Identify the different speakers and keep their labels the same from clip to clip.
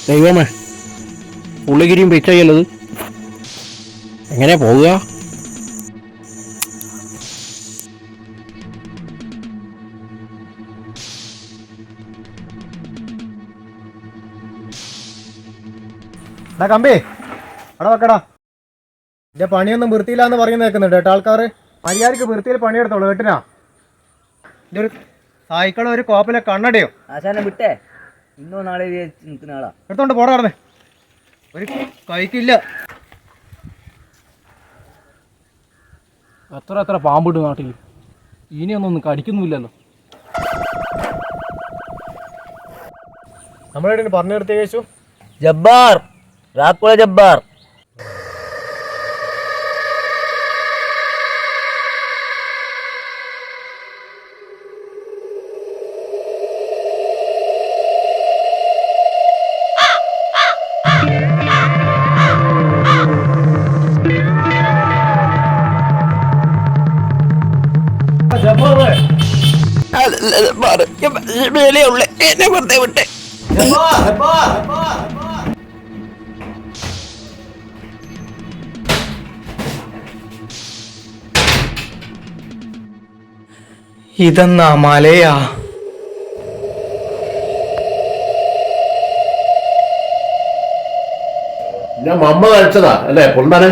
Speaker 1: ദൈവമേ, പുള്ളിഗിരിയും പിച്ചയല്ലത് എങ്ങനെ പോവുക?
Speaker 2: കമ്പി അവിടെ വെക്കടാ. എന്റെ പണിയൊന്നും വൃത്തിയില്ല എന്ന് പറയുന്ന കേൾക്കുന്നുണ്ട് കേട്ടോ ആൾക്കാർ. മര്യാദക്ക് വൃത്തിയിൽ പണിയെടുത്തോളൂ കേട്ടിനാ. എൻ്റെ ഒരു സായിക്കളോ ഒരു കോപ്പിലെ കണ്ണടയോ
Speaker 3: ആശാനെ വിട്ടേ, ഇന്നോ നാളെ നിൽക്കുന്ന ആളാ.
Speaker 2: എടുത്തോണ്ട് പോടാ നടന്നേ, ഒരു കൈക്കില്ല.
Speaker 1: എത്ര പാമ്പിട്ട് നാട്ടിൽ, ഇനിയൊന്നും കടിക്കുന്നുമില്ലല്ലോ.
Speaker 2: നമ്മളെവിടെ പറഞ്ഞു നിർത്തിയ കേശു?
Speaker 3: ജബ്ബാർ, റാക്കുള ജബ്ബാർ.
Speaker 1: എന്നെ വെറുതെ വിട്ടെ.
Speaker 2: ഇതെന്നാ മലയാ?
Speaker 4: ഞാൻ മമ്മ കഴിച്ചതാ അല്ലേ പൊന്താനെ?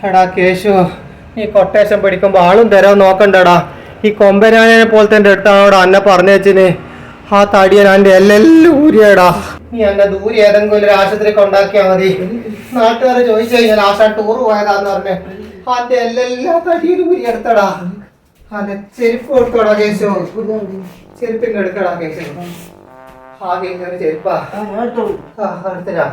Speaker 2: എടാ കേശു, ഈ കൊട്ടേഷൻ പിടിക്കുമ്പോ ആളും തരാൻ നോക്കണ്ടടാ. ഈ കൊമ്പനാനെ പോലത്തെ എൻ്റെ അടുത്താണോടാ അന്നെ പറഞ്ഞു വെച്ചിന്. ആ തടിയൻ എൻ്റെ എല്ലെല്ലാം ഊരിയടാ. നീ എന്നെ ദൂരെ ഏതെങ്കിലും ഒരു ആശുപത്രി കൊണ്ടാക്കിയാ മതി. നാട്ടുകാർ ചോദിച്ചു കഴിഞ്ഞാൽ ആശാൻ ടൂർ പോയതാന്ന് പറഞ്ഞ് അന്റെ എല്ലെല്ലാം തടിയിൽ ഊരി എടുത്തടാ. അതെ, ചെരുപ്പ് കൊടുത്തോടാ കേശു, ചെരുപ്പിന്റെ എടുക്കടാ കേശു. ആകെ ഒരു ചെരുപ്പാ എടുത്തരാ.